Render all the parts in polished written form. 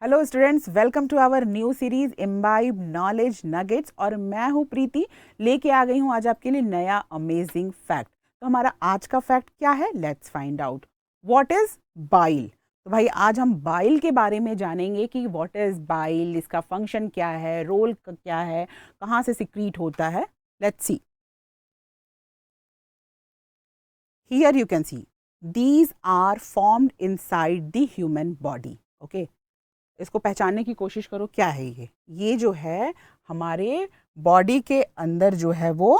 Hello students, welcome to our new series imbibe knowledge nuggets. और मैं हूँ प्रीति, लेके आ गई हूँ आज आपके लिए नया अमेजिंग फैक्ट। तो हमारा आज का फैक्ट क्या है, let's find out. What is bile? तो भाई आज हम बाइल के बारे में जानेंगे कि व्हाट इज बाइल, इसका फंक्शन क्या है, रोल क्या है, कहाँ से सिक्रीट होता है। Let's see. Here you can see these are formed inside the human body. Okay, इसको पहचानने की कोशिश करो, क्या है ये जो है हमारे बॉडी के अंदर जो है वो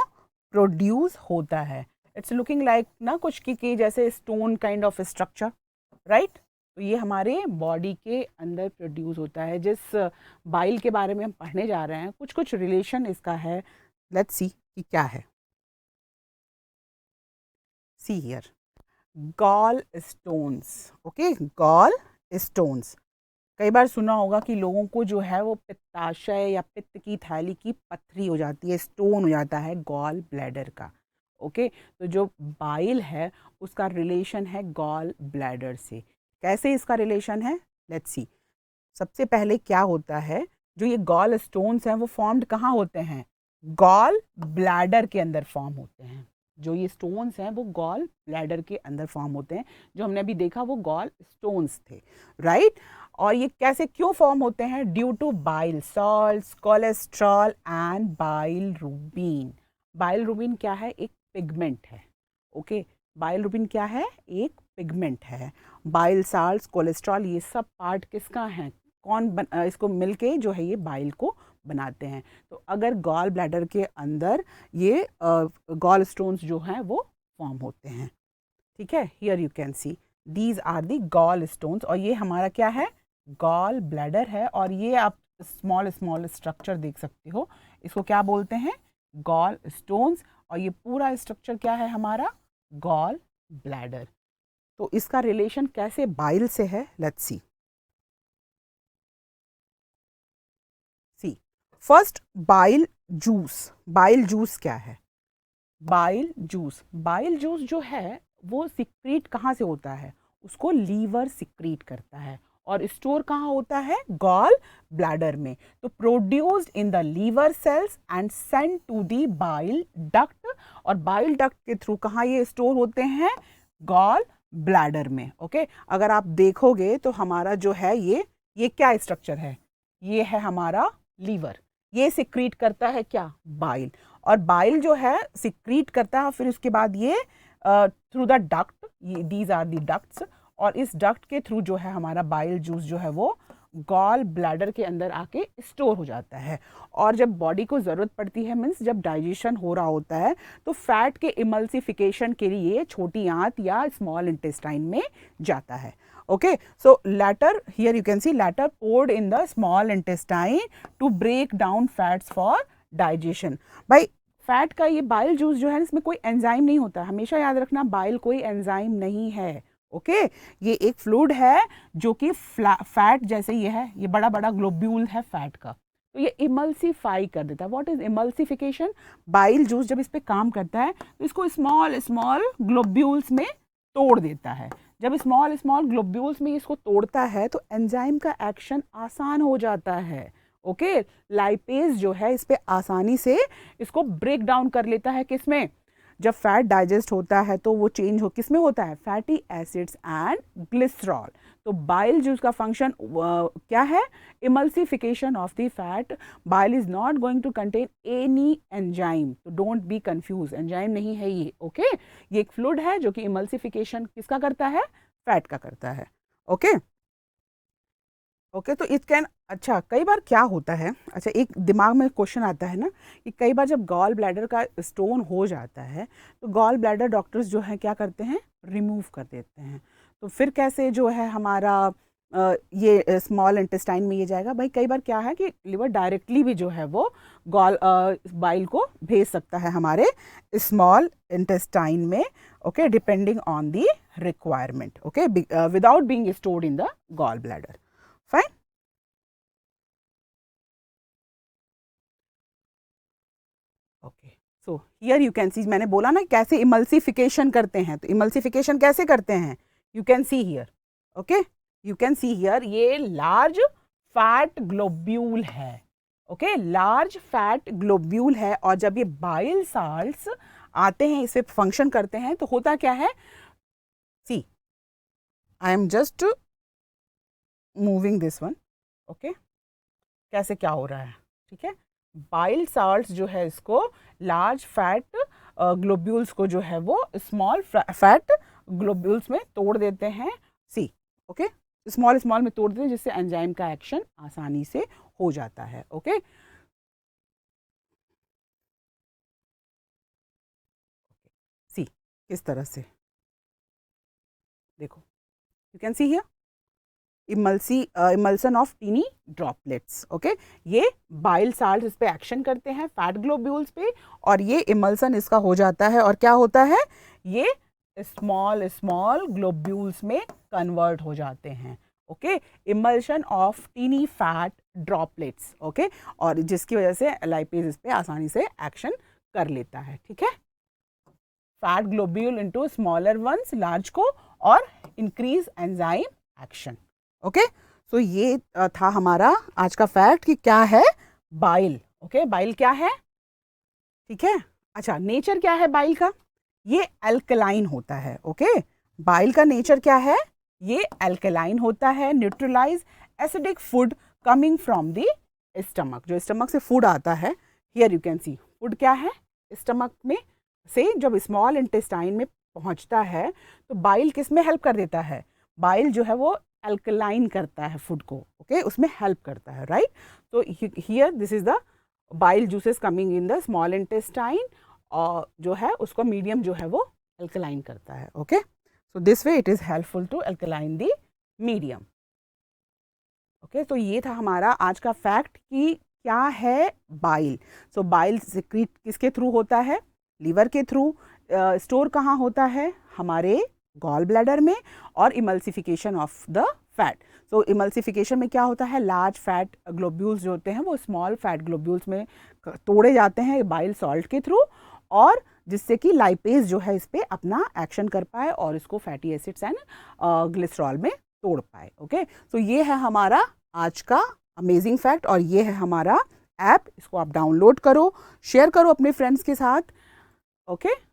प्रोड्यूस होता है। इट्स लुकिंग लाइक ना कुछ की जैसे stone kind of structure, right. तो ये हमारे बॉडी के अंदर प्रोड्यूस होता है। जिस बाइल के बारे में हम पढ़ने जा रहे हैं, कुछ कुछ रिलेशन इसका है। लेट्स सी कि क्या है। See here, gall stones. Okay, gall stones. कई बार सुना होगा कि लोगों को जो है वो पित्ताशय या पित्त की थैली की पथरी हो जाती है, स्टोन हो जाता है गॉल ब्लैडर का। ओके, तो जो बाइल है उसका रिलेशन है गॉल ब्लैडर से। कैसे इसका रिलेशन है, लेट्स सी। सबसे पहले क्या होता है, जो ये गॉल स्टोन्स हैं वो फॉर्म्ड कहाँ होते हैं, गॉल ब्लैडर के अंदर फॉर्म होते हैं। जो ये स्टोन्स हैं वो गॉल ब्लैडर के अंदर फॉर्म होते हैं। जो हमने अभी देखा वो गॉल स्टोन्स थे, राइट। और ये कैसे क्यों फॉर्म होते हैं, due to bile salts, cholesterol and bilirubin. Bilirubin क्या है, एक पिगमेंट है। ओके, बाइल रूबिन क्या है, एक पिगमेंट है। बाइल साल्ट्स, कोलेस्ट्रॉल, ये सब पार्ट किसका है, इसको मिलके जो है ये बाइल को बनाते हैं। तो अगर गॉल ब्लैडर के अंदर ये गॉल स्टोन्स जो हैं वो फॉर्म होते हैं, ठीक है। Here you can see these are the gall stones. और ये हमारा क्या है, गॉल ब्लैडर है। और ये आप स्मॉल स्मॉल स्ट्रक्चर देख सकते हो, इसको क्या बोलते हैं, गॉल स्टोन्स। और ये पूरा स्ट्रक्चर क्या है हमारा, गॉल ब्लैडर। तो इसका रिलेशन कैसे बाइल से है, let's see. See first, bile juice. Bile juice क्या है, बाइल जूस, बाइल जूस जो है वो सिक्रीट कहाँ से होता है, उसको लीवर सिक्रीट करता है। और स्टोर कहाँ होता है, गॉल ब्लैडर में। तो produced in the liver cells and send to the bile duct. और बाइल डक्ट के थ्रू कहाँ ये स्टोर होते हैं, गॉल ब्लैडर में। ओके, अगर आप देखोगे तो हमारा जो है ये क्या स्ट्रक्चर है, ये है हमारा लीवर। ये सिक्रीट करता है क्या, बाइल। और बाइल जो है सिक्रीट करता है, फिर उसके बाद ये थ्रू द डक्ट, ये दीज आर दी डक्ट्स। और इस डक्ट के थ्रू जो है हमारा बाइल जूस जो है वो गॉल ब्लैडर के अंदर आके स्टोर हो जाता है। और जब बॉडी को ज़रूरत पड़ती है, मीन्स जब डाइजेशन हो रहा होता है, तो फैट के इमल्सिफिकेशन के लिए छोटी आंत या स्मॉल इंटेस्टाइन में जाता है। Okay, so latter, here you can see latter poured in the small intestine to break down fats for digestion। भाई फैट का ये बाइल जूस जो है इसमें कोई एंजाइम नहीं होता, हमेशा याद रखना, बाइल कोई एंजाइम नहीं है। ओके, ये एक फ्लूइड है जो कि फैट जैसे ये है, ये बड़ा बड़ा ग्लोब्यूल है फैट का, तो ये इमल्सीफाई कर देता है। What is emulsification, bile juice जब इस पे काम करता है तो इसको स्मॉल स्मॉल ग्लोब्यूल्स में तोड़ देता है। जब स्मॉल स्मॉल ग्लोब्यूल्स में इसको तोड़ता है तो एंजाइम का एक्शन आसान हो जाता है। ओके, लाइपेज जो है इस पे आसानी से इसको ब्रेक डाउन कर लेता है। किसमें, जब फैट डाइजेस्ट होता है तो वो चेंज हो किसमें होता है, फैटी एसिड्स एंड ग्लिसरॉल। तो बाइल जूस का फंक्शन क्या है, emulsification of the fat. Bile is not going to contain any enzyme, तो डोंट बी कंफ्यूज, एंजाइम नहीं है ये। ओके, ये एक फ्लूइड है जो कि इमल्सिफिकेशन किसका करता है, फैट का करता है। ओके ओके, तो इट कैन, अच्छा कई बार क्या होता है, अच्छा एक दिमाग में क्वेश्चन आता है ना कि कई बार जब गॉल ब्लैडर का स्टोन हो जाता है तो गॉल ब्लैडर डॉक्टर्स जो हैं क्या करते हैं, रिमूव कर देते हैं। तो फिर कैसे जो है हमारा ये स्मॉल इंटेस्टाइन में ये जाएगा। भाई कई बार क्या है कि लिवर डायरेक्टली भी जो है वो गॉल बाइल को भेज सकता है हमारे स्मॉल इंटेस्टाइन में। Okay, depending on the requirement. Okay, without being stored in the gall bladder. Fine, okay, so here you can see, मैंने बोला ना कैसे इमल्सिफिकेशन करते हैं, तो इमल्सिफिकेशन कैसे करते हैं, you can see here. Okay, you can see here, ये लार्ज फैट ग्लोब्यूल है, ओके, लार्ज फैट ग्लोब्यूल है। और जब ये बाइल साल्ट्स आते हैं, इसे फंक्शन करते हैं, तो होता क्या है, see I am just moving this one, okay, कैसे क्या हो रहा है, ठीक है। बाइल साल्ट्स जो है इसको लार्ज फैट ग्लोब्यूल्स को जो है वो स्मॉल फैट ग्लोब्यूल्स में तोड़ देते हैं, सी, ओके, स्मॉल स्मॉल में तोड़ देते हैं, जिससे एंजाइम का एक्शन आसानी से हो जाता है, ओके। सी किस तरह से, देखो, you can see here emulsion of tiny droplets, okay. ये बाइल साल्ट इस पे एक्शन करते हैं फैट ग्लोब्यूल्स पे, और ये इमल्सन इसका हो जाता है, और क्या होता है, ये स्मॉल स्मॉल ग्लोब्यूल्स में कन्वर्ट हो जाते हैं, okay, emulsion of tiny fat droplets, okay, और जिसकी वजह से लाइपेज इस पे आसानी से एक्शन कर लेता है, ठीक है। Fat globule into smaller once, large को, और इंक्रीज एंजाइम एक्शन, ओके। सो ये था हमारा आज का फैक्ट कि क्या है बाइल, ओके, बाइल क्या है, ठीक है। अच्छा, नेचर क्या है बाइल का, ये अल्कलाइन होता है, ओके। बाइल का नेचर क्या है, ये अल्कलाइन होता है, neutralise acidic food coming from the stomach, जो स्टमक से फूड आता है, here you can see food क्या है, स्टमक में से जब स्मॉल इंटेस्टाइन में पहुंचता है, तो बाइल किस में हेल्प कर देता है, बाइल जो है वो अल्कलाइन करता है फूड को, ओके, उसमें हेल्प करता है, राइट। तो here this is the bile juices coming in the small intestine, और जो है उसको मीडियम जो है वो अल्कलाइन करता है, okay. So this way it is helpful to alkaline the medium, okay. तो ये था हमारा आज का फैक्ट कि क्या है बाइल। सो बाइल सिक्रीट किसके थ्रू होता है, लीवर के थ्रू। स्टोर कहाँ होता है, हमारे गॉल ब्लैडर में, और emulsification of the fat. So emulsification में क्या होता है, लार्ज फैट ग्लोब्यूल्स जो होते हैं वो स्मॉल फैट ग्लोब्यूल्स में तोड़े जाते हैं बाइल सॉल्ट के थ्रू, और जिससे कि लाइपेज जो है इस पर अपना एक्शन कर पाए और इसको फैटी एसिड्स एंड ग्लिसरॉल में तोड़ पाए, ओके। सो ये है हमारा आज का अमेजिंग फैक्ट, और ये है हमारा ऐप, इसको आप डाउनलोड करो, शेयर करो अपने फ्रेंड्स के साथ, ओके।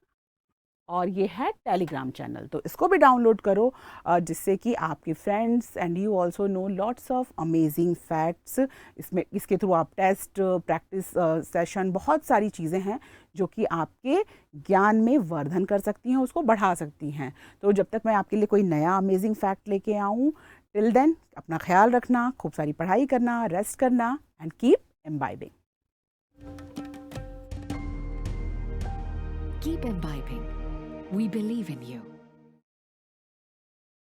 और ये है टेलीग्राम चैनल, तो इसको भी डाउनलोड करो, जिससे कि आपके friends and you also know lots of amazing facts. इसमें इसके थ्रू आप टेस्ट, प्रैक्टिस सेशन, बहुत सारी चीज़ें हैं जो कि आपके ज्ञान में वर्धन कर सकती हैं, उसको बढ़ा सकती हैं। तो जब तक मैं आपके लिए कोई नया अमेजिंग फैक्ट लेके आऊँ, टिल देन अपना ख्याल रखना, खूब सारी पढ़ाई करना, रेस्ट करना, and keep imbibing. Keep imbibing. We believe in you.